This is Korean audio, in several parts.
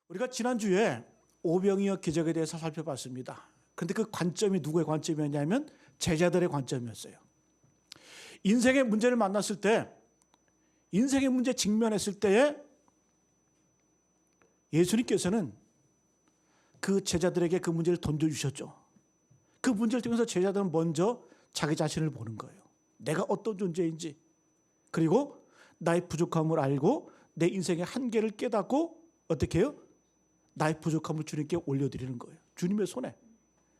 우리가 지난주에 오병이어 기적에 대해서 살펴봤습니다. 그런데 그 관점이 누구의 관점이었냐면 제자들의 관점이었어요. 인생의 문제를 만났을 때, 인생의 문제 직면했을 때에 예수님께서는 그 제자들에게 그 문제를 던져주셨죠. 그 문제를 통해서 제자들은 먼저 자기 자신을 보는 거예요. 내가 어떤 존재인지, 그리고 나의 부족함을 알고 내 인생의 한계를 깨닫고 어떻게 해요? 나의 부족함을 주님께 올려드리는 거예요. 주님의 손에.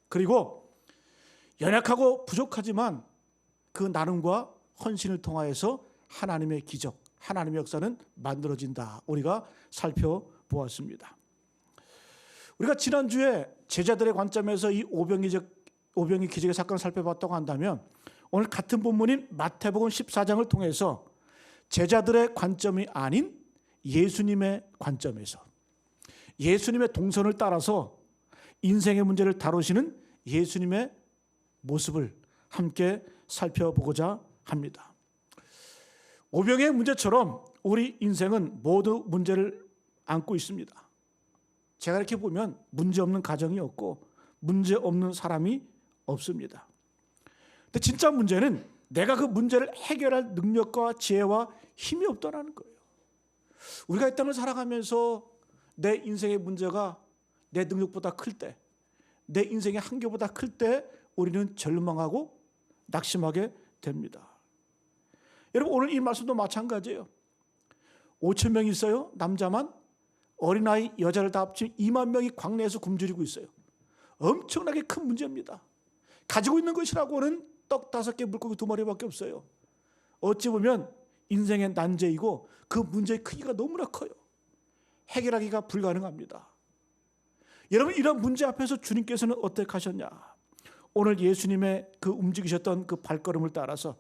그리고 연약하고 부족하지만 그 나눔과 헌신을 통하여서 하나님의 기적, 하나님의 역사는 만들어진다. 우리가 살펴보았습니다. 우리가 지난주에 제자들의 관점에서 이 오병이 기적의 사건을 살펴봤다고 한다면 오늘 같은 본문인 마태복음 14장을 통해서 제자들의 관점이 아닌 예수님의 관점에서 예수님의 동선을 따라서 인생의 문제를 다루시는 예수님의 모습을 함께 살펴보고자 합니다. 오병의 문제처럼 우리 인생은 모두 문제를 안고 있습니다. 제가 이렇게 보면 문제 없는 가정이 없고 문제 없는 사람이 없습니다. 근데 진짜 문제는 내가 그 문제를 해결할 능력과 지혜와 힘이 없다는 거예요. 우리가 이 땅을 살아가면서 내 인생의 문제가 내 능력보다 클 때, 내 인생의 한계보다 클 때 우리는 절망하고 낙심하게 됩니다. 여러분, 오늘 이 말씀도 마찬가지예요. 5천 명이 있어요. 남자만. 어린아이, 여자를 다 합치면 2만 명이 광야에서 굶주리고 있어요. 엄청나게 큰 문제입니다. 가지고 있는 것이라고는 떡 5개, 물고기 2마리밖에 없어요. 어찌 보면 인생의 난제이고 그 문제의 크기가 너무나 커요. 해결하기가 불가능합니다. 여러분, 이런 문제 앞에서 주님께서는 어떻게 하셨냐? 오늘 예수님의 그 움직이셨던 그 발걸음을 따라서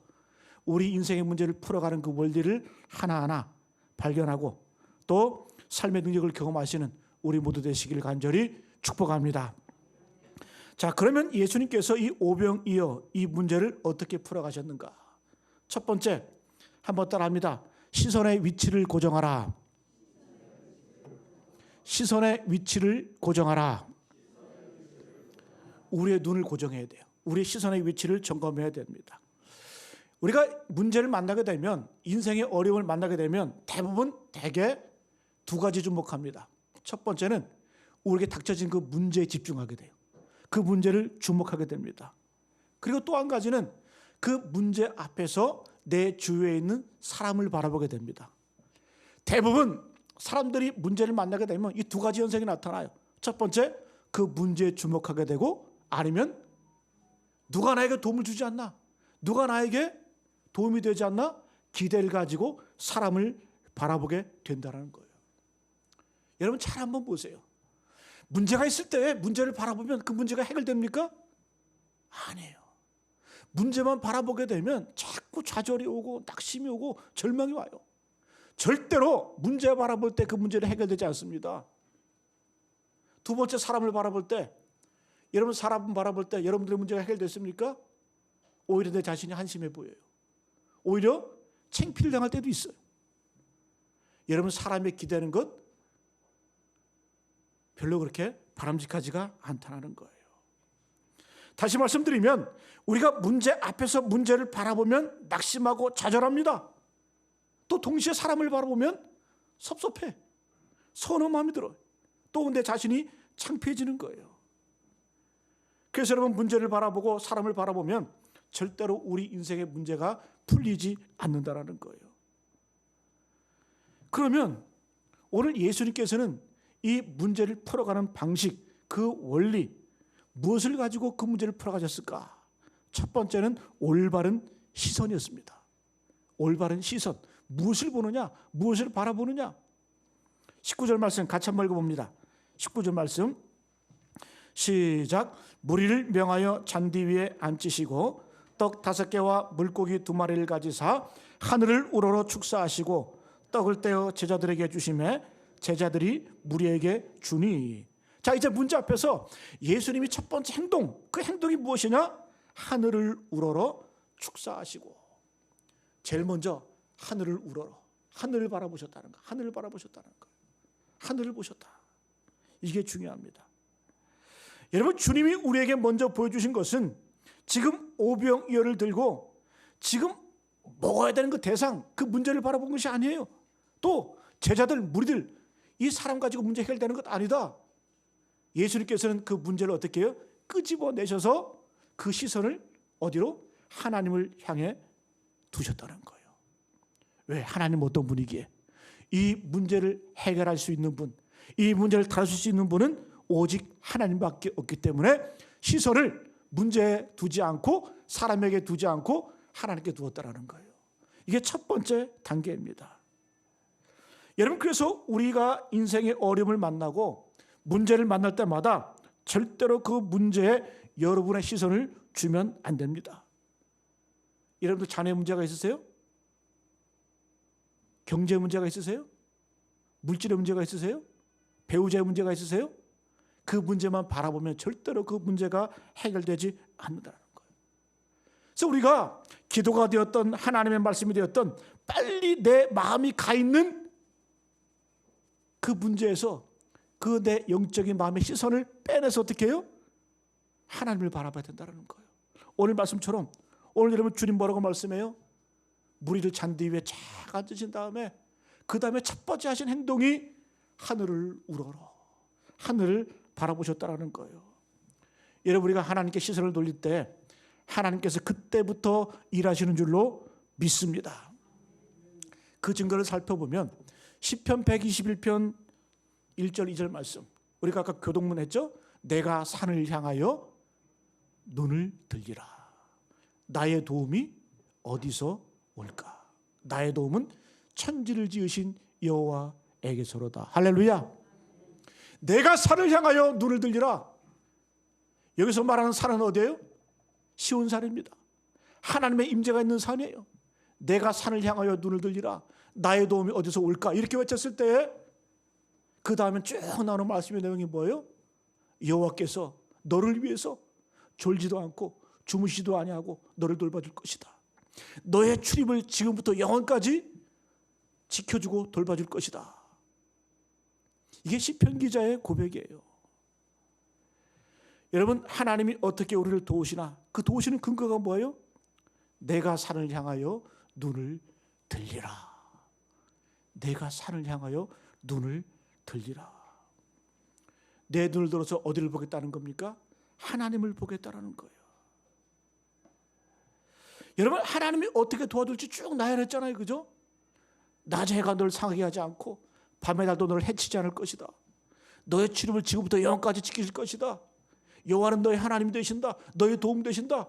우리 인생의 문제를 풀어가는 그 원리를 하나하나 발견하고 또 삶의 능력을 경험하시는 우리 모두 되시길 간절히 축복합니다. 자, 그러면 예수님께서 이 오병이어 이 문제를 어떻게 풀어가셨는가? 첫 번째, 한번 따라합니다. 시선의 위치를 고정하라. 시선의 위치를 고정하라. 우리의 눈을 고정해야 돼요. 우리의 시선의 위치를 점검해야 됩니다. 우리가 문제를 만나게 되면, 인생의 어려움을 만나게 되면 대개 두 가지 주목합니다. 첫 번째는 우리에게 닥쳐진 그 문제에 집중하게 돼요. 그 문제를 주목하게 됩니다. 그리고 또 한 가지는 그 문제 앞에서 내 주위에 있는 사람을 바라보게 됩니다. 대부분 사람들이 문제를 만나게 되면 이 두 가지 현상이 나타나요. 첫 번째, 그 문제에 주목하게 되고, 아니면 누가 나에게 도움을 주지 않나? 누가 나에게 도움이 되지 않나? 기대를 가지고 사람을 바라보게 된다는 거예요. 여러분, 잘 한번 보세요. 문제가 있을 때 문제를 바라보면 그 문제가 해결됩니까? 아니에요. 문제만 바라보게 되면 자꾸 좌절이 오고 낙심이 오고 절망이 와요. 절대로 문제 바라볼 때 그 문제를 해결되지 않습니다. 두 번째, 사람을 바라볼 때, 여러분 사람 바라볼 때 여러분들의 문제가 해결됐습니까? 오히려 내 자신이 한심해 보여요. 오히려 창피를 당할 때도 있어요. 여러분, 사람에 기대는 것 별로 그렇게 바람직하지가 않다는 거예요. 다시 말씀드리면 우리가 문제 앞에서 문제를 바라보면 낙심하고 좌절합니다. 또 동시에 사람을 바라보면 섭섭해, 서운한 마음이 들어요. 또 내 자신이 창피해지는 거예요. 그래서 여러분, 문제를 바라보고 사람을 바라보면 절대로 우리 인생의 문제가 풀리지 않는다는 거예요. 그러면 오늘 예수님께서는 이 문제를 풀어가는 방식, 그 원리, 무엇을 가지고 그 문제를 풀어가셨을까? 첫 번째는 올바른 시선이었습니다. 올바른 시선. 무엇을 보느냐? 무엇을 바라보느냐? 19절 말씀 같이 한번 읽어봅니다. 19절 말씀 시작. 무리를 명하여 잔디 위에 앉히시고 떡 5개와 물고기 2마리를 가지사 하늘을 우러러 축사하시고 떡을 떼어 제자들에게 주시매 제자들이 무리에게 주니. 자, 이제 문제 앞에서 예수님이 첫 번째 행동, 그 행동이 무엇이냐? 하늘을 우러러 축사하시고. 제일 먼저 하늘을 우러러, 하늘을 바라보셨다는 거. 하늘을 바라보셨다는 거예요. 하늘을 보셨다. 이게 중요합니다. 여러분, 주님이 우리에게 먼저 보여주신 것은 지금 오병이어를 들고 지금 먹어야 되는 그 대상, 그 문제를 바라본 것이 아니에요. 또 제자들, 무리들, 이 사람 가지고 문제 해결되는 것 아니다. 예수님께서는 그 문제를 어떻게 해요? 끄집어내셔서 그 시선을 어디로? 하나님을 향해 두셨다는 거예요. 왜? 하나님 어떤 분이기에 이 문제를 해결할 수 있는 분, 이 문제를 다루실 수 있는 분은 오직 하나님밖에 없기 때문에 시선을 문제에 두지 않고 사람에게 두지 않고 하나님께 두었다는 거예요. 이게 첫 번째 단계입니다. 여러분, 그래서 우리가 인생의 어려움을 만나고 문제를 만날 때마다 절대로 그 문제에 여러분의 시선을 주면 안 됩니다. 여러분들 자녀 문제가 있으세요? 경제 문제가 있으세요? 물질의 문제가 있으세요? 배우자의 문제가 있으세요? 그 문제만 바라보면 절대로 그 문제가 해결되지 않는다는 거예요. 그래서 우리가 기도가 되었던 하나님의 말씀이 되었던 빨리 내 마음이 가 있는 그 문제에서 그 내 영적인 마음의 시선을 빼내서 어떻게 해요? 하나님을 바라봐야 된다는 거예요. 오늘 말씀처럼 오늘 여러분 주님 뭐라고 말씀해요? 무리를 잔디 위에 쫙 앉으신 다음에 그 다음에 첫 번째 하신 행동이 하늘을 우러러 하늘을 바라보셨다라는 거예요. 여러분, 우리가 하나님께 시선을 돌릴 때 하나님께서 그때부터 일하시는 줄로 믿습니다. 그 증거를 살펴보면 시편 121편 1절 2절 말씀, 우리가 아까 교동문 했죠? 내가 산을 향하여 눈을 들리라. 나의 도움이 어디서 올까? 나의 도움은 천지를 지으신 여호와에게서로다. 할렐루야. 내가 산을 향하여 눈을 들리라. 여기서 말하는 산은 어디예요? 시온산입니다. 하나님의 임재가 있는 산이에요. 내가 산을 향하여 눈을 들리라. 나의 도움이 어디서 올까? 이렇게 외쳤을 때 그 다음에 쭉 나오는 말씀의 내용이 뭐예요? 여호와께서 너를 위해서 졸지도 않고 주무시도 아니하고 너를 돌봐줄 것이다. 너의 출입을 지금부터 영원까지 지켜주고 돌봐줄 것이다. 이게 시편 기자의 고백이에요. 여러분, 하나님이 어떻게 우리를 도우시나? 그 도우시는 근거가 뭐예요? 내가 산을 향하여 눈을 들리라. 내가 산을 향하여 눈을 들리라. 내 눈을 들어서 어디를 보겠다는 겁니까? 하나님을 보겠다는 거예요. 여러분, 하나님이 어떻게 도와줄지 쭉 나열했잖아요. 그죠? 낮의 해가 널 상하게 하지 않고 밤의 달도 너를 해치지 않을 것이다. 너의 출입을 지금부터 영원까지 지키실 것이다. 여호와는 너의 하나님이 되신다. 너의 도움 되신다.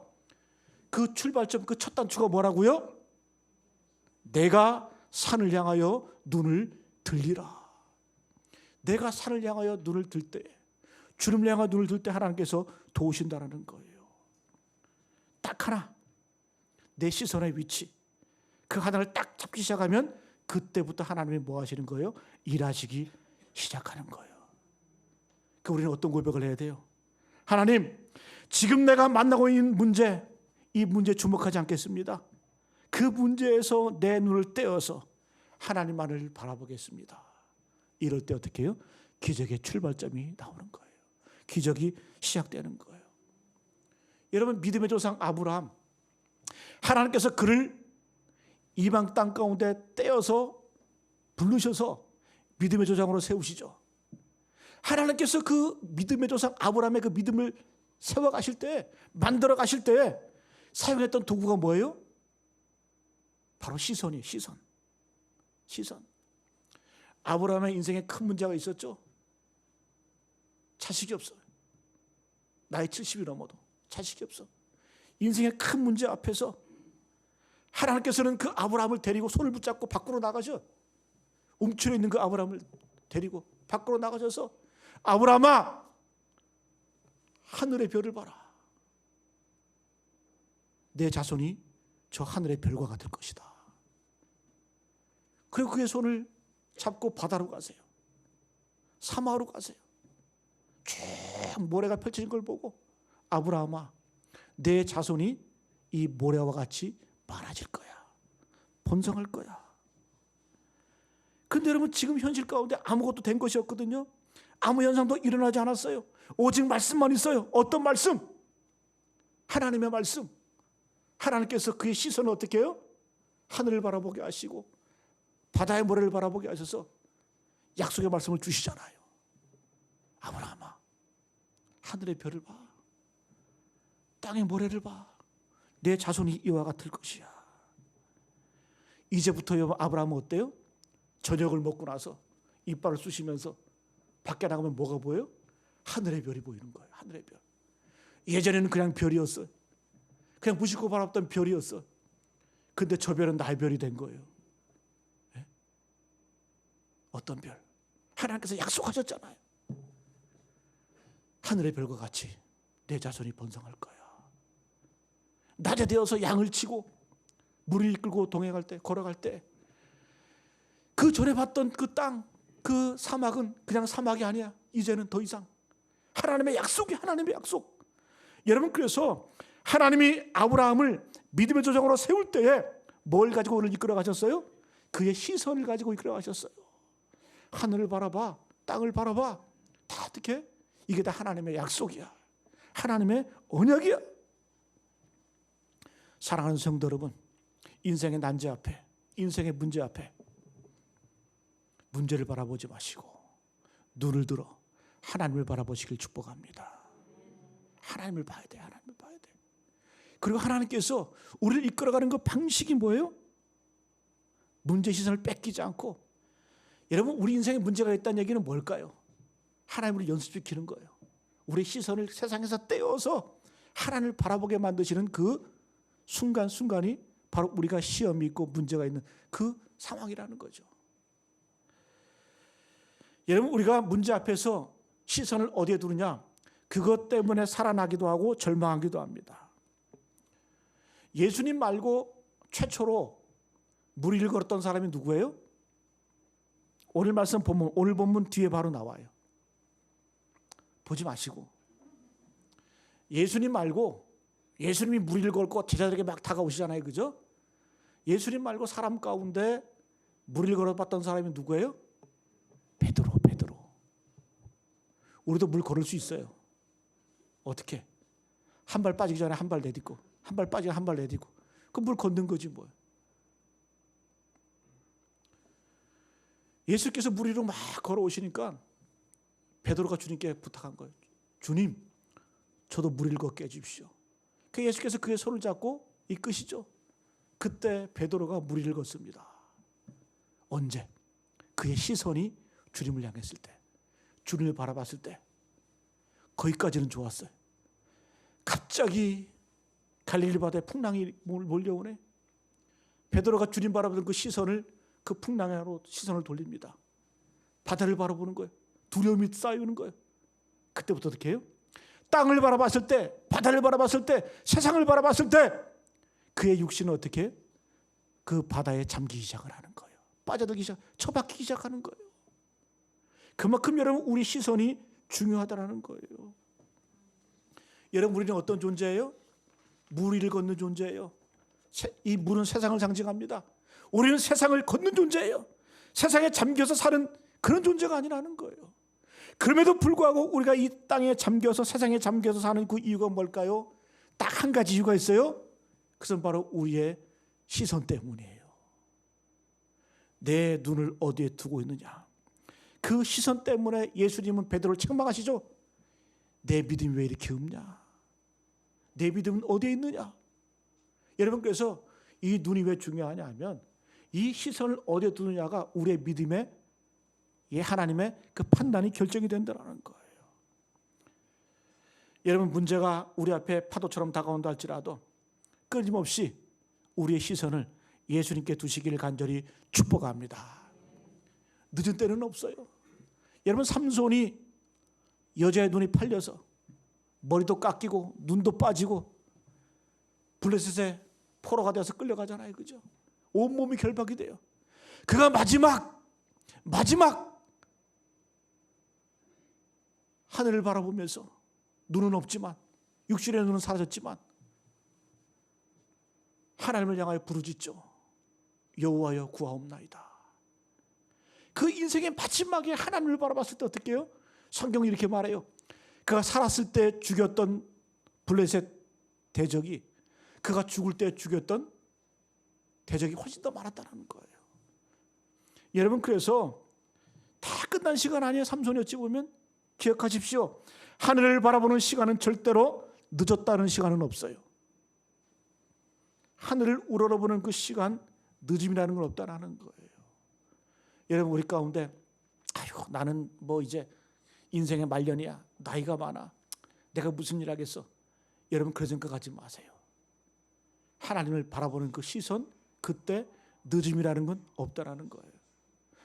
그 출발점, 그 첫 단추가 뭐라고요? 내가 산을 향하여 눈을 들리라. 내가 산을 향하여 눈을 들 때, 주님을 향하여 눈을 들 때 하나님께서 도우신다는 거예요. 딱 하나, 내 시선의 위치, 그 하나를 딱 잡기 시작하면 그때부터 하나님이 뭐 하시는 거예요? 일하시기 시작하는 거예요. 그 우리는 어떤 고백을 해야 돼요? 하나님, 지금 내가 만나고 있는 문제, 이 문제에 주목하지 않겠습니다. 그 문제에서 내 눈을 떼어서 하나님만을 바라보겠습니다. 이럴 때 어떻게 해요? 기적의 출발점이 나오는 거예요. 기적이 시작되는 거예요. 여러분, 믿음의 조상 아브라함, 하나님께서 그를 이방 땅 가운데 떼어서 부르셔서 믿음의 조상으로 세우시죠. 하나님께서 그 믿음의 조상 아브라함의 그 믿음을 세워 가실 때, 만들어 가실 때 사용했던 도구가 뭐예요? 바로 시선이에요. 시선. 아브라함의 인생에 큰 문제가 있었죠. 자식이 없어요. 나이 70이 넘어도 자식이 없어. 인생의 큰 문제 앞에서 하나님께서는 그 아브라함을 데리고 손을 붙잡고 밖으로 나가셔. 움츠려 있는 그 아브라함을 데리고 밖으로 나가셔서 아브라함아, 하늘의 별을 봐라. 내 자손이 저 하늘의 별과 같을 것이다. 그리고 그의 손을 잡고 바다로 가세요. 사마로 가세요. 쭉 모래가 펼쳐진 걸 보고 아브라함아, 내 자손이 이 모래와 같이 많아질 거야. 번성할 거야. 근데 여러분, 지금 현실 가운데 아무것도 된 것이 없거든요. 아무 현상도 일어나지 않았어요. 오직 말씀만 있어요. 어떤 말씀? 하나님의 말씀. 하나님께서 그의 시선을 어떻게 해요? 하늘을 바라보게 하시고 바다의 모래를 바라보게 하셔서 약속의 말씀을 주시잖아요. 아브라함아, 하늘의 별을 봐. 땅의 모래를 봐. 내 자손이 이와 같을 것이야. 이제부터 아브라함은 어때요? 저녁을 먹고 나서 이빨을 쑤시면서 밖에 나가면 뭐가 보여요? 하늘의 별이 보이는 거예요. 하늘의 별. 예전에는 그냥 별이었어요. 그냥 무심코 바라봤던 별이었어. 근데 저 별은 나의 별이 된 거예요. 네? 어떤 별? 하나님께서 약속하셨잖아요. 하늘의 별과 같이 내 자손이 번성할 거야. 낮에 되어서 양을 치고 물을 이끌고 동행할 때, 걸어갈 때 그 전에 봤던 그 땅, 그 사막은 그냥 사막이 아니야. 이제는 더 이상 하나님의 약속이 하나님의 약속. 여러분, 그래서 하나님이 아브라함을 믿음의 조상으로 세울 때에 뭘 가지고 오늘 이끌어 가셨어요? 그의 시선을 가지고 이끌어 가셨어요. 하늘을 바라봐, 땅을 바라봐. 다 어떻게? 이게 다 하나님의 약속이야. 하나님의 언약이야. 사랑하는 성도 여러분, 인생의 난제 앞에, 인생의 문제 앞에 문제를 바라보지 마시고 눈을 들어 하나님을 바라보시길 축복합니다. 하나님을 봐야 돼. 하나님을 봐야 돼. 그리고 하나님께서 우리를 이끌어가는 그 방식이 뭐예요? 문제 시선을 뺏기지 않고. 여러분, 우리 인생에 문제가 있다는 얘기는 뭘까요? 하나님을 연습시키는 거예요. 우리 시선을 세상에서 떼어서 하나님을 바라보게 만드시는 그 순간순간이 바로 우리가 시험이 있고 문제가 있는 그 상황이라는 거죠. 여러분, 우리가 문제 앞에서 시선을 어디에 두느냐? 그것 때문에 살아나기도 하고 절망하기도 합니다. 예수님 말고 최초로 물 위를 걸었던 사람이 누구예요? 오늘 말씀 본문, 오늘 본문 뒤에 바로 나와요. 보지 마시고. 예수님 말고, 예수님이 물 위를 걸고 제자들에게 막 다가오시잖아요. 그죠? 예수님 말고 사람 가운데 물 위를 걸어봤던 사람이 누구예요? 베드로. 우리도 물 걸을 수 있어요. 어떻게? 한 발 빠지기 전에 한 발 내딛고, 한 발 빠지기 한 발 내딛고, 그 물 걷는 거지 뭐. 예수께서 물 위로 막 걸어오시니까 베드로가 주님께 부탁한 거예요. 주님, 저도 물 위를 걷게 해주십시오. 그 예수께서 그의 손을 잡고 이끄시죠. 그때 베드로가 물 위를 걷습니다. 언제? 그의 시선이 주님을 향했을 때, 주님을 바라봤을 때. 거기까지는 좋았어요. 갑자기 갈릴리 바다에 풍랑이 몰려오네. 베드로가 주님 바라보던 그 시선을, 그 풍랑으로 시선을 돌립니다. 바다를 바라보는 거예요. 두려움이 쌓이는 거예요. 그때부터 어떻게 해요? 땅을 바라봤을 때, 바다를 바라봤을 때, 세상을 바라봤을 때 그의 육신은 어떻게 해요? 그 바다에 잠기기 시작을 하는 거예요. 빠져들기 시작, 처박히기 시작하는 거예요. 그만큼 여러분, 우리 시선이 중요하다는 거예요. 여러분, 우리는 어떤 존재예요? 물 위를 걷는 존재예요. 이 물은 세상을 상징합니다. 우리는 세상을 걷는 존재예요. 세상에 잠겨서 사는 그런 존재가 아니라는 거예요. 그럼에도 불구하고 우리가 이 땅에 잠겨서, 세상에 잠겨서 사는 그 이유가 뭘까요? 딱 한 가지 이유가 있어요. 그것은 바로 우리의 시선 때문이에요. 내 눈을 어디에 두고 있느냐. 그 시선 때문에 예수님은 베드로를 책망하시죠. 내 믿음이 왜 이렇게 없냐? 내 믿음은 어디에 있느냐? 여러분, 그래서 이 눈이 왜 중요하냐 하면 이 시선을 어디에 두느냐가 우리의 믿음의, 하나님의 그 판단이 결정이 된다는 거예요. 여러분, 문제가 우리 앞에 파도처럼 다가온다 할지라도 끊임없이 우리의 시선을 예수님께 두시기를 간절히 축복합니다. 늦은 때는 없어요. 여러분, 삼손이 여자의 눈이 팔려서 머리도 깎이고 눈도 빠지고 블레셋의 포로가 되어서 끌려가잖아요. 그죠? 온몸이 결박이 돼요. 그가 마지막 하늘을 바라보면서, 눈은 없지만, 육신의 눈은 사라졌지만 하나님을 향하여 부르짖죠. 여호와여, 구하옵나이다. 그 인생의 마지막에 하나님을 바라봤을 때 어떻게 해요? 성경이 이렇게 말해요. 그가 살았을 때 죽였던 블레셋 대적이 그가 죽을 때 죽였던 대적이 훨씬 더 많았다는 거예요. 여러분, 그래서 다 끝난 시간 아니에요. 삼손이 어찌 보면. 기억하십시오. 하늘을 바라보는 시간은 절대로 늦었다는 시간은 없어요. 하늘을 우러러보는 그 시간, 늦음이라는 건 없다는 거예요. 여러분, 우리 가운데 아유, 나는 뭐 이제 인생의 말년이야, 나이가 많아, 내가 무슨 일 하겠어. 여러분, 그런 생각하지 마세요. 하나님을 바라보는 그 시선, 그때 늦음이라는 건 없다라는 거예요.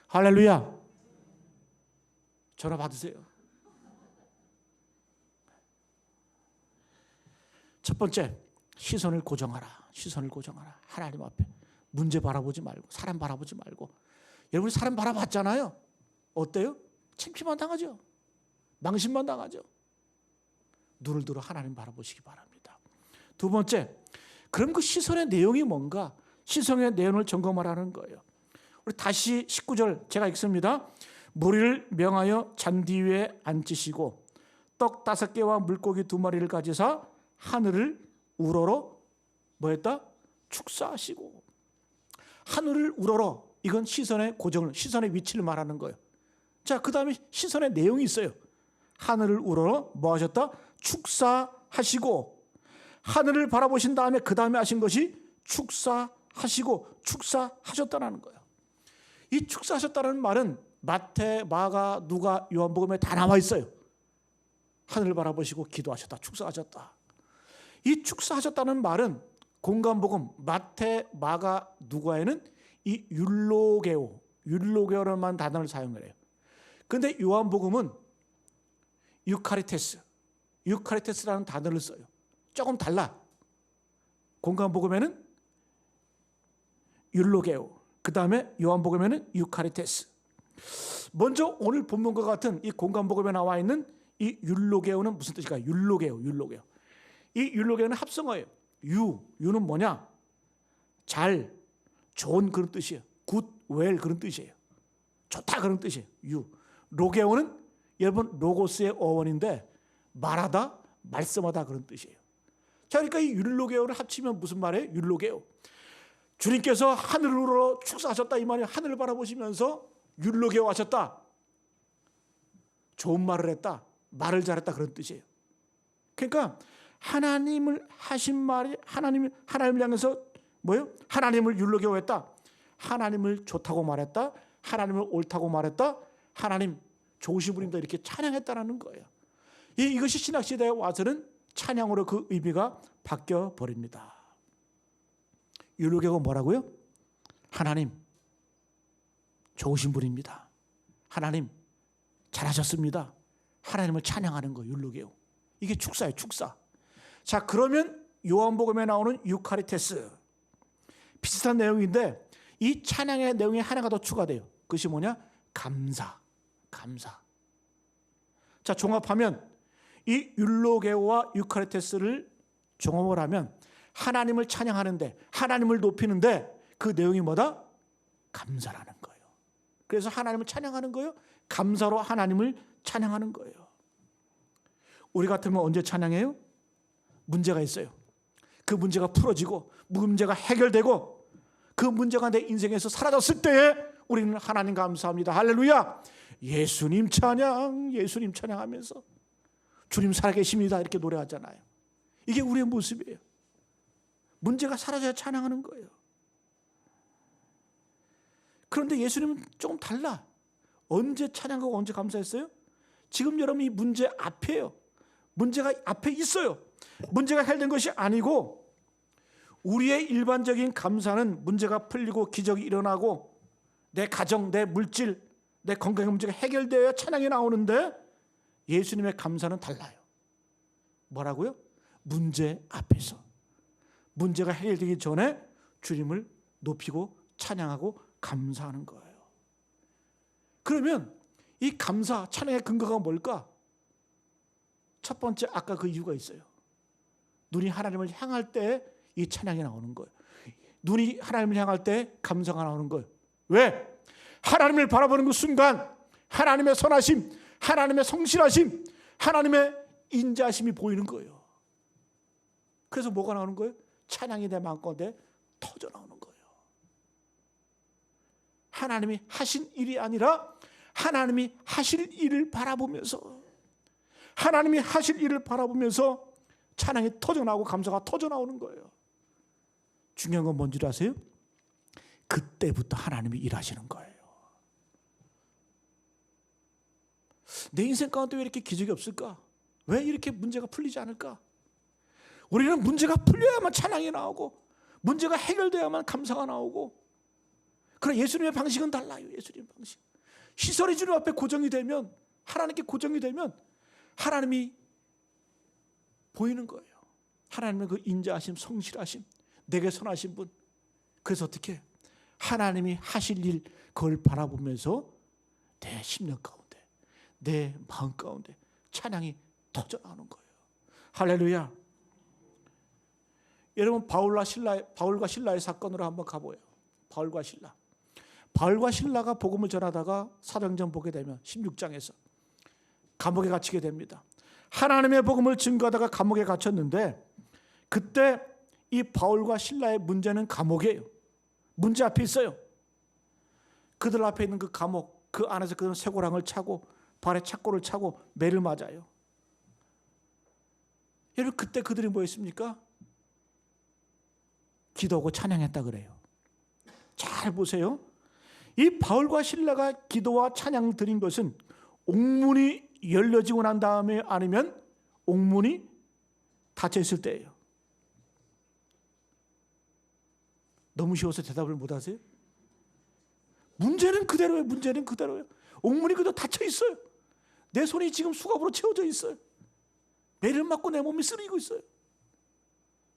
할렐루야. 전화 받으세요. 첫 번째, 시선을 고정하라. 시선을 고정하라. 하나님 앞에 문제 바라보지 말고, 사람 바라보지 말고. 여러분이 사람 바라봤잖아요. 어때요? 창피만 당하죠. 망신만 당하죠. 눈을 들어 하나님 바라보시기 바랍니다. 두 번째, 그럼 그 시선의 내용이 뭔가? 시선의 내용을 점검하라는 거예요. 우리 다시 19절 제가 읽습니다. 무리를 명하여 잔디 위에 앉히시고 떡 5개와 물고기 2마리를 가지사 하늘을 우러러 뭐했다? 축사하시고. 하늘을 우러러, 이건 시선의 고정을, 시선의 위치를 말하는 거예요. 자, 그 다음에 시선의 내용이 있어요. 하늘을 우러러 뭐 하셨다? 축사하시고. 하늘을 바라보신 다음에 그 다음에 하신 것이 축사하시고, 축사하셨다는 거예요. 이 축사하셨다는 말은 마태, 마가, 누가, 요한복음에 다 나와 있어요. 하늘을 바라보시고 기도하셨다, 축사하셨다. 이 축사하셨다는 말은 공간복음 마태, 마가, 누가에는 이 율로게오라는 단어를 사용을 해요. 그런데 요한복음은 유카리테스라는 단어를 써요. 조금 달라. 공간복음에는 율로게오, 그 다음에 요한복음에는 유카리테스. 먼저 오늘 본문과 같은 이 공간복음에 나와 있는 이 율로게오는 무슨 뜻일까요? 율로게오. 이 율로게오는 합성어예요. 유는 뭐냐? 잘, 좋은 그런 뜻이에요. 굿, 웰 그런 뜻이에요. 좋다 그런 뜻이에요. 로게오는 여러분 로고스의 어원인데 말하다, 말씀하다 그런 뜻이에요. 자, 그러니까 이 율로게오를 합치면 무슨 말이에요? 율로게오. 주님께서 하늘을 우러러 축사하셨다 이 말이에요. 하늘을 바라보시면서 율로게오 하셨다. 좋은 말을 했다. 말을 잘했다 그런 뜻이에요. 그러니까 하나님을 하신 말이 하나님을 향해서 뭐예요? 하나님을 율로게오 했다. 하나님을 좋다고 말했다. 하나님을 옳다고 말했다. 하나님 좋으신 분입니다. 이렇게 찬양했다라는 거예요. 이것이 신학시대에 와서는 찬양으로 그 의미가 바뀌어 버립니다. 율로게오가 뭐라고요? 하나님 좋으신 분입니다. 하나님 잘하셨습니다. 하나님을 찬양하는 거 율로게오. 이게 축사예요, 축사. 자, 그러면 요한복음에 나오는 유카리테스 비슷한 내용인데 이 찬양의 내용이 하나가 더 추가돼요. 그것이 뭐냐? 감사. 자, 종합하면 이 율로게오와 유카리테스를 종합을 하면 하나님을 찬양하는데, 하나님을 높이는데 그 내용이 뭐다? 감사라는 거예요. 그래서 하나님을 찬양하는 거예요. 감사로 하나님을 찬양하는 거예요. 우리 같으면 언제 찬양해요? 문제가 있어요. 그 문제가 풀어지고 문제가 해결되고 그 문제가 내 인생에서 사라졌을 때에 우리는 하나님 감사합니다. 할렐루야. 예수님 찬양하면서 주님 살아계십니다 이렇게 노래하잖아요. 이게 우리의 모습이에요. 문제가 사라져야 찬양하는 거예요. 그런데 예수님은 조금 달라. 언제 찬양하고 언제 감사했어요? 지금 여러분 이 문제 앞에요. 문제가 앞에 있어요. 문제가 해결된 것이 아니고 우리의 일반적인 감사는 문제가 풀리고 기적이 일어나고 내 가정, 내 물질, 내 건강의 문제가 해결되어야 찬양이 나오는데 예수님의 감사는 달라요. 뭐라고요? 문제 앞에서. 문제가 해결되기 전에 주님을 높이고 찬양하고 감사하는 거예요. 그러면 이 감사, 찬양의 근거가 뭘까? 첫 번째, 아까 그 이유가 있어요. 눈이 하나님을 향할 때 이 찬양이 나오는 거예요. 눈이 하나님을 향할 때 감사가 나오는 거예요. 왜? 하나님을 바라보는 그 순간 하나님의 선하심, 하나님의 성실하심, 하나님의 인자하심이 보이는 거예요. 그래서 뭐가 나오는 거예요? 찬양이 내 마음 가운데 터져 나오는 거예요. 하나님이 하신 일이 아니라 하나님이 하실 일을 바라보면서, 하나님이 하실 일을 바라보면서 찬양이 터져 나오고 감사가 터져 나오는 거예요. 중요한 건 뭔지 아세요? 그때부터 하나님이 일하시는 거예요. 내 인생 가운데 왜 이렇게 기적이 없을까? 왜 이렇게 문제가 풀리지 않을까? 우리는 문제가 풀려야만 찬양이 나오고, 문제가 해결돼야만 감사가 나오고. 그러나 예수님의 방식은 달라요. 예수님의 방식. 시설이 주님 앞에 고정이 되면, 하나님께 고정이 되면 하나님이 보이는 거예요. 하나님의 그 인자하심, 성실하심, 내게 선하신 분. 그래서 어떻게? 하나님이 하실 일, 그걸 바라보면서 내 심령 가운데, 내 마음 가운데 찬양이 터져 나오는 거예요. 할렐루야. 여러분, 바울과 신라의 사건으로 한번 가보요. 바울과 신라가 복음을 전하다가 사도행전 보게 되면 16장에서 감옥에 갇히게 됩니다. 하나님의 복음을 증거하다가 감옥에 갇혔는데, 그때 이 바울과 신라의 문제는 감옥이에요. 문제 앞에 있어요. 그들 앞에 있는 그 감옥, 그 안에서 그들은 쇠고랑을 차고 발에 착고를 차고 매를 맞아요. 여러분, 그때 그들이 뭐 했습니까? 기도하고 찬양했다 그래요. 잘 보세요. 이 바울과 신라가 기도와 찬양을 드린 것은 옥문이 열려지고 난 다음에, 아니면 옥문이 닫혀 있을 때예요. 너무 쉬워서 대답을 못 하세요? 문제는 그대로예요. 문제는 그대로예요. 옥문이 그대로 닫혀 있어요. 내 손이 지금 수갑으로 채워져 있어요. 매를 맞고 내 몸이 쓰리고 있어요.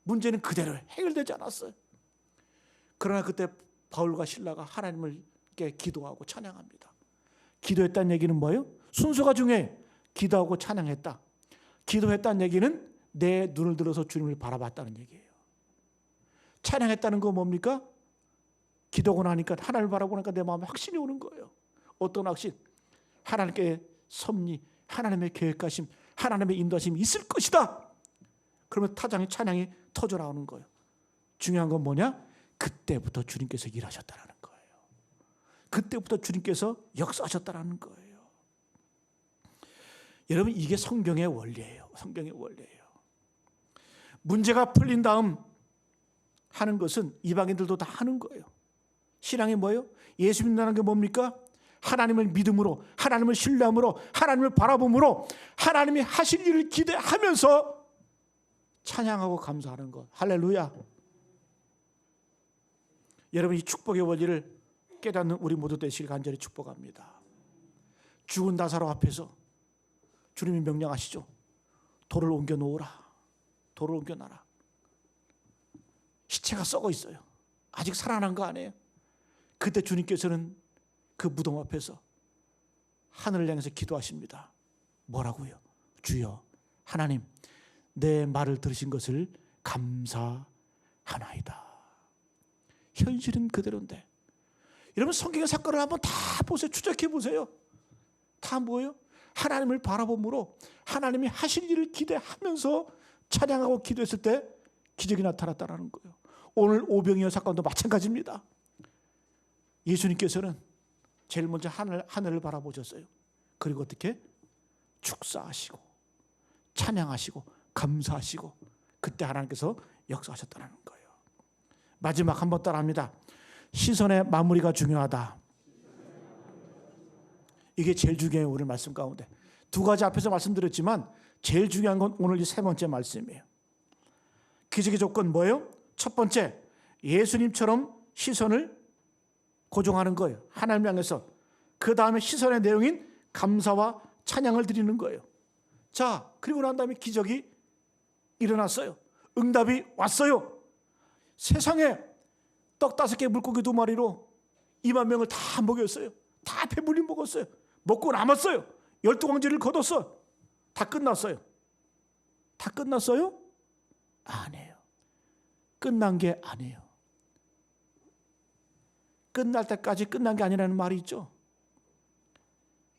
문제는 그대로예요. 해결되지 않았어요. 그러나 그때 바울과 신라가 하나님께 기도하고 찬양합니다. 기도했다는 얘기는 뭐예요? 순서가 중요해. 기도하고 찬양했다. 기도했다는 얘기는 내 눈을 들어서 주님을 바라봤다는 얘기예요. 찬양했다는 건 뭡니까? 기도하고 나니까, 하나님을 바라보고 나니까 내 마음에 확신이 오는 거예요. 어떤 확신? 하나님께 섭리, 하나님의 계획하심, 하나님의 인도하심이 있을 것이다. 그러면 타장의 찬양이 터져 나오는 거예요. 중요한 건 뭐냐? 그때부터 주님께서 일하셨다는 거예요. 그때부터 주님께서 역사하셨다는 거예요. 여러분, 이게 성경의 원리예요. 성경의 원리예요. 문제가 풀린 다음 하는 것은 이방인들도 다 하는 거예요. 신앙이 뭐예요? 예수 믿는다는 게 뭡니까? 하나님을 믿음으로, 하나님을 신뢰함으로, 하나님을 바라봄으로 하나님이 하실 일을 기대하면서 찬양하고 감사하는 것. 할렐루야. 여러분, 이 축복의 원리를 깨닫는 우리 모두 되시길 간절히 축복합니다. 죽은 나사로 앞에서 주님이 명령하시죠. 돌을 옮겨 놓으라. 돌을 옮겨 놔라. 시체가 썩어 있어요. 아직 살아난 거 아니에요. 그때 주님께서는 그 무덤 앞에서 하늘을 향해서 기도하십니다. 뭐라고요? 주여, 하나님, 내 말을 들으신 것을 감사하나이다. 현실은 그대로인데, 여러분, 성경의 사건을 한번 다 보세요. 추적해 보세요. 다 뭐예요? 하나님을 바라봄으로 하나님이 하실 일을 기대하면서 찬양하고 기도했을 때 기적이 나타났다는 거예요. 오늘 오병이어 사건도 마찬가지입니다. 예수님께서는 제일 먼저 하늘을 바라보셨어요. 그리고 어떻게? 축사하시고 찬양하시고 감사하시고, 그때 하나님께서 역사하셨다는 거예요. 마지막 한번 따라합니다. 시선의 마무리가 중요하다. 이게 제일 중요해요. 오늘 말씀 가운데 두 가지 앞에서 말씀드렸지만 제일 중요한 건 오늘 이 세 번째 말씀이에요. 기적의 조건 뭐예요? 첫 번째, 예수님처럼 시선을 고정하는 거예요. 하나님 향해서. 그 다음에 시선의 내용인 감사와 찬양을 드리는 거예요. 자, 그리고 난 다음에 기적이 일어났어요. 응답이 왔어요. 세상에 떡 5개 물고기 2마리로 2만 명을 다 먹였어요. 다 배불리 먹었어요. 먹고 남았어요. 12광지를 거뒀어. 다 끝났어요. 다 끝났어요? 아니에요. 끝난 게 아니에요. 끝날 때까지 끝난 게 아니라는 말이 있죠.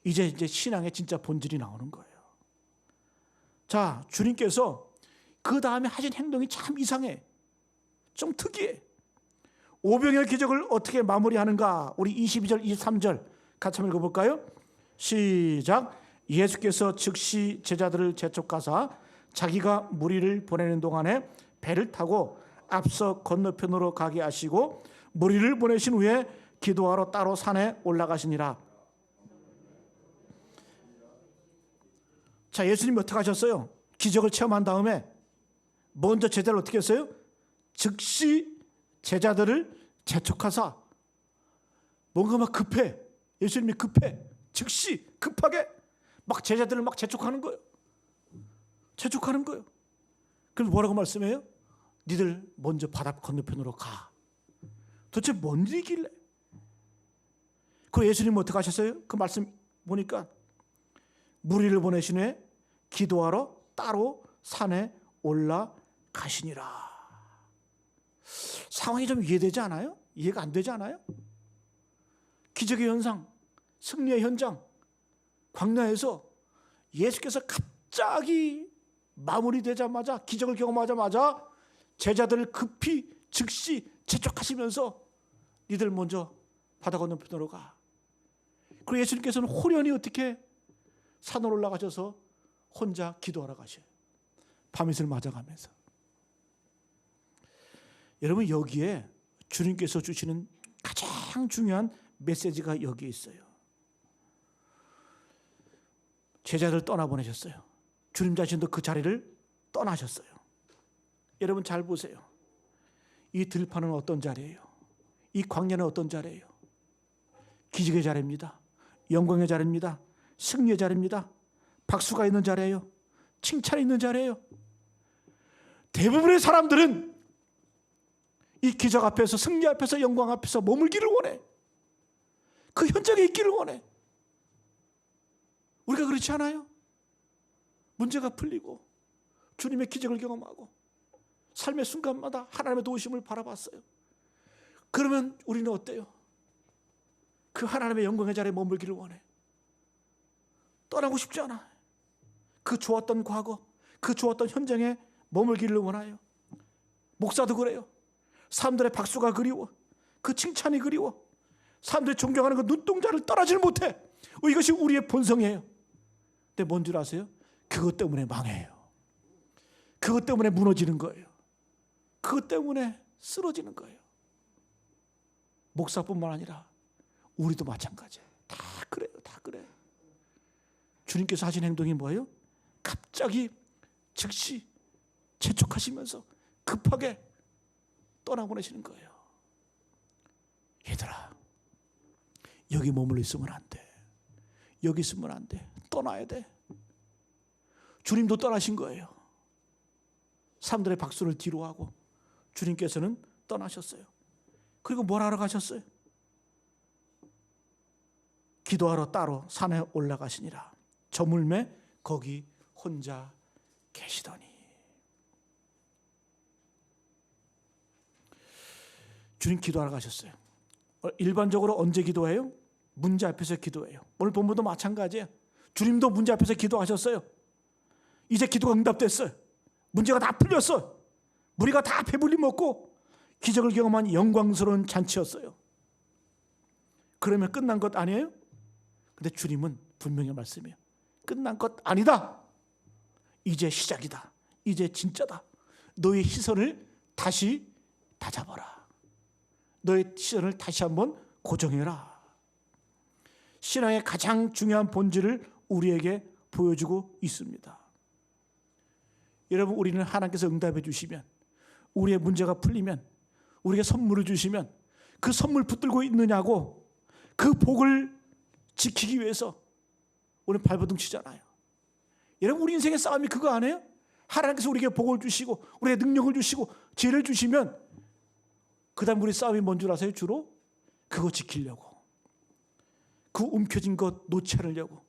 이제 신앙의 진짜 본질이 나오는 거예요. 자, 주님께서 그 다음에 하신 행동이 참 이상해. 좀 특이해. 오병의 기적을 어떻게 마무리하는가? 우리 22절, 23절 같이 한번 읽어볼까요? 시작. 예수께서 즉시 제자들을 재촉하사 자기가 무리를 보내는 동안에 배를 타고 앞서 건너편으로 가게 하시고 무리를 보내신 후에 기도하러 따로 산에 올라가시니라. 자, 예수님이 어떻게 하셨어요? 기적을 체험한 다음에 먼저 제자를 어떻게 했어요? 즉시 제자들을 재촉하사. 뭔가 막 급해. 예수님이 급해. 즉시 급하게 막 제자들을 막 재촉하는 거예요. 재촉하는 거예요. 그럼 뭐라고 말씀해요? 니들 먼저 바다 건너편으로 가. 도대체 뭔 일이길래? 그리고 예수님은 어떻게 하셨어요? 그 말씀 보니까 무리를 보내신 후에 기도하러 따로 산에 올라가시니라. 상황이 좀 이해되지 않아요? 이해가 안 되지 않아요? 기적의 현상, 승리의 현장, 광야에서 예수께서 갑자기 마무리되자마자, 기적을 경험하자마자 제자들을 급히 즉시 재촉하시면서 니들 먼저 바다 건너편으로 가. 그리고 예수님께서는 호련히 어떻게 산으로 올라가셔서 혼자 기도하러 가셔요. 밤이슬 맞아가면서. 여러분, 여기에 주님께서 주시는 가장 중요한 메시지가 여기에 있어요. 제자들 떠나보내셨어요. 주님 자신도 그 자리를 떠나셨어요. 여러분 잘 보세요. 이 들판은 어떤 자리예요? 이 광야는 어떤 자리예요? 기적의 자리입니다. 영광의 자리입니다. 승리의 자리입니다. 박수가 있는 자리예요. 칭찬이 있는 자리예요. 대부분의 사람들은 이 기적 앞에서, 승리 앞에서, 영광 앞에서 머물기를 원해. 그 현장에 있기를 원해. 우리가 그렇지 않아요? 문제가 풀리고 주님의 기적을 경험하고 삶의 순간마다 하나님의 도우심을 바라봤어요. 그러면 우리는 어때요? 그 하나님의 영광의 자리에 머물기를 원해. 떠나고 싶지 않아. 그 좋았던 과거, 그 좋았던 현장에 머물기를 원해요. 목사도 그래요. 사람들의 박수가 그리워. 그 칭찬이 그리워. 사람들이 존경하는 그 눈동자를 떠나질 못해. 이것이 우리의 본성이에요. 근데 뭔 줄 아세요? 그것 때문에 망해요. 그것 때문에 무너지는 거예요. 그것 때문에 쓰러지는 거예요. 목사뿐만 아니라 우리도 마찬가지예요. 다 그래요. 다 그래요. 주님께서 하신 행동이 뭐예요? 갑자기 즉시 재촉하시면서 급하게 떠나보내시는 거예요. 얘들아, 여기 머물러 있으면 안 돼. 여기 있으면 안 돼. 떠나야 돼. 주님도 떠나신 거예요. 사람들의 박수를 뒤로하고 주님께서는 떠나셨어요. 그리고 뭘 하러 가셨어요? 기도하러 따로 산에 올라가시니라. 저물매 거기 혼자 계시더니. 주님 기도하러 가셨어요. 일반적으로 언제 기도해요? 문제 앞에서 기도해요. 오늘 본문도 마찬가지예요. 주님도 문제 앞에서 기도하셨어요. 이제 기도가 응답됐어요. 문제가 다 풀렸어요. 무리가 다 배불리 먹고 기적을 경험한 영광스러운 잔치였어요. 그러면 끝난 것 아니에요? 근데 주님은 분명히 말씀해요. 끝난 것 아니다. 이제 시작이다. 이제 진짜다. 너의 시선을 다시 다잡아라. 너의 시선을 다시 한번 고정해라. 신앙의 가장 중요한 본질을 우리에게 보여주고 있습니다. 여러분, 우리는 하나님께서 응답해 주시면, 우리의 문제가 풀리면, 우리에게 선물을 주시면 그 선물 붙들고 있느냐고, 그 복을 지키기 위해서 우리는 발버둥 치잖아요. 여러분, 우리 인생의 싸움이 그거 아니에요? 하나님께서 우리에게 복을 주시고 우리에게 능력을 주시고 지혜를 주시면 그 다음 우리 싸움이 뭔 줄 아세요? 주로 그거 지키려고, 그 움켜진 것 놓지 않으려고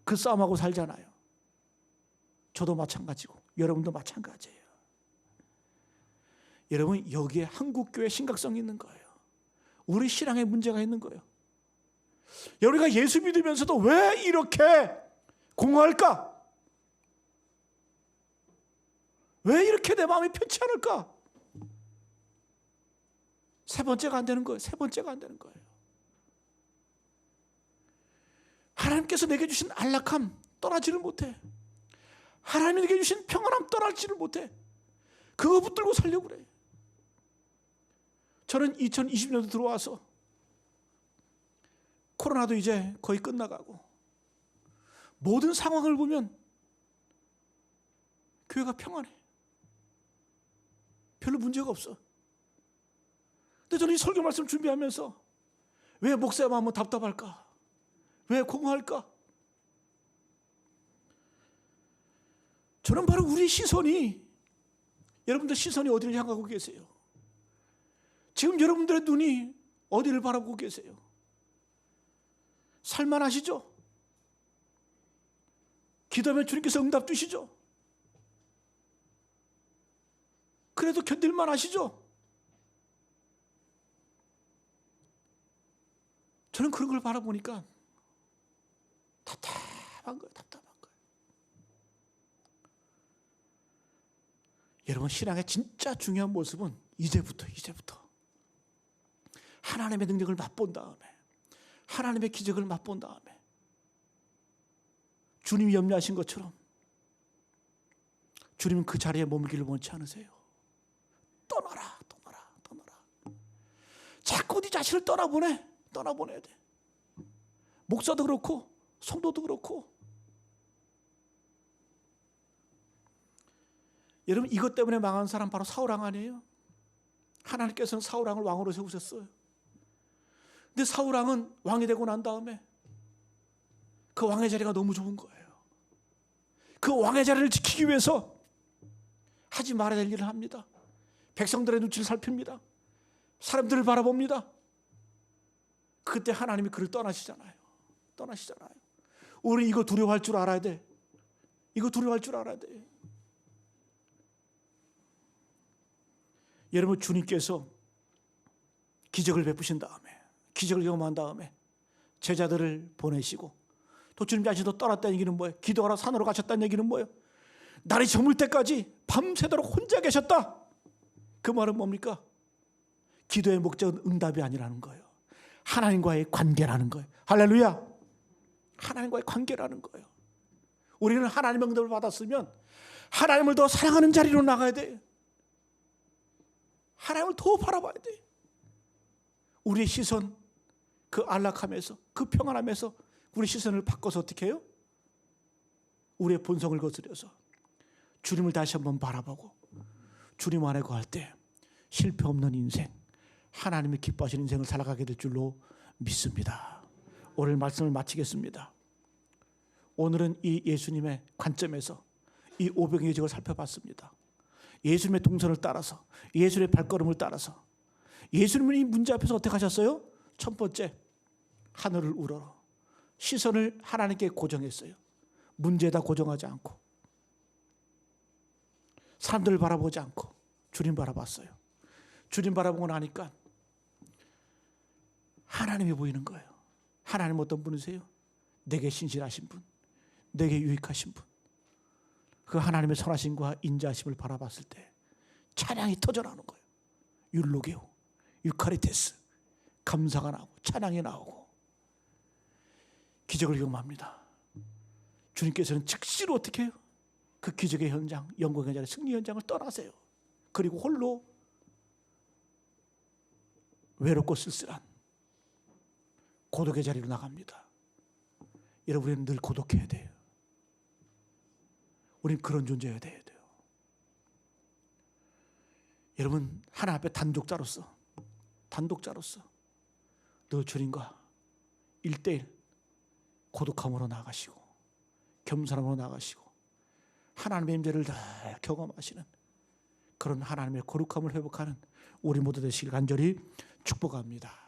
그 싸움하고 살잖아요. 저도 마찬가지고 여러분도 마찬가지예요. 여러분, 여기에 한국교회 심각성이 있는 거예요. 우리 신앙에 문제가 있는 거예요. 우리가 예수 믿으면서도 왜 이렇게 공허할까? 왜 이렇게 내 마음이 편치 않을까? 세 번째가 안 되는 거예요. 세 번째가 안 되는 거예요. 하나님께서 내게 주신 안락함 떠나지를 못해. 하나님이 내게 주신 평안함 떠나지를 못해. 그거 붙들고 살려고 그래. 저는 2020년도 들어와서 코로나도 이제 거의 끝나가고 모든 상황을 보면 교회가 평안해. 별로 문제가 없어. 근데 저는 이 설교 말씀 준비하면서 왜 목사의 마음은 답답할까? 왜 공허할까? 저는 바로 우리 시선이, 여러분들 시선이 어디를 향하고 계세요? 지금 여러분들의 눈이 어디를 바라보고 계세요? 살만하시죠? 기도하면 주님께서 응답 주시죠? 그래도 견딜만 하시죠? 저는 그런 걸 바라보니까 답답한 거예요. 답답한 거예요. 여러분, 신앙의 진짜 중요한 모습은 이제부터 하나님의 능력을 맛본 다음에, 하나님의 기적을 맛본 다음에, 주님이 염려하신 것처럼 주님은 그 자리에 머물기를 원치 않으세요. 떠나라. 자꾸 네 자신을 떠나보내야 돼. 목사도 그렇고 성도도 그렇고. 여러분, 이것 때문에 망한 사람 바로 사울왕 아니에요? 하나님께서는 사울왕을 왕으로 세우셨어요. 근데 사울왕은 왕이 되고 난 다음에 그 왕의 자리가 너무 좋은 거예요. 그 왕의 자리를 지키기 위해서 하지 말아야 될 일을 합니다. 백성들의 눈치를 살핍니다. 사람들을 바라봅니다. 그때 하나님이 그를 떠나시잖아요. 우리 이거 두려워할 줄 알아야 돼. 여러분, 주님께서 기적을 베푸신 다음에, 기적을 경험한 다음에 제자들을 보내시고 또 주님 자신도 떠났다는 얘기는 뭐예요? 기도하러 산으로 가셨다는 얘기는 뭐예요? 날이 저물 때까지 밤새도록 혼자 계셨다. 그 말은 뭡니까? 기도의 목적은 응답이 아니라는 거예요. 하나님과의 관계라는 거예요. 할렐루야. 하나님과의 관계라는 거예요. 우리는 하나님의 응답을 받았으면 하나님을 더 사랑하는 자리로 나가야 돼요. 하나님을 더 바라봐야 돼요. 우리의 시선, 그 안락함에서, 그 평안함에서 우리 시선을 바꿔서 어떻게 해요? 우리의 본성을 거스려서 주님을 다시 한번 바라보고 주님 안에 거할 때 실패 없는 인생, 하나님이 기뻐하시는 인생을 살아가게 될 줄로 믿습니다. 오늘 말씀을 마치겠습니다. 오늘은 이 예수님의 관점에서 이 오병이의 기적을 살펴봤습니다. 예수님의 동선을 따라서, 예수님의 발걸음을 따라서 예수님은 이 문제 앞에서 어떻게 하셨어요? 첫 번째, 하늘을 우러러 시선을 하나님께 고정했어요. 문제에다 고정하지 않고, 사람들을 바라보지 않고 주님 바라봤어요. 주님 바라보고 나니까 하나님이 보이는 거예요. 하나님 어떤 분이세요? 내게 신실하신 분, 내게 유익하신 분. 그 하나님의 선하심과 인자하심을 바라봤을 때 찬양이 터져나오는 거예요. 율로게오, 유카리테스, 감사가 나오고 찬양이 나오고 기적을 경험합니다. 주님께서는 즉시로 어떻게 해요? 그 기적의 현장, 영광의 자리, 승리 현장을 떠나세요. 그리고 홀로 외롭고 쓸쓸한 고독의 자리로 나갑니다. 여러분, 우리는 늘 고독해야 돼요. 우리는 그런 존재여야 돼요. 여러분, 하나님 앞에 단독자로서 늘 주님과 1:1 고독함으로 나가시고 겸손함으로 나가시고 하나님의 임재를 다 경험하시는 그런 하나님의 거룩함을 회복하는 우리 모두 되시길 간절히 축복합니다.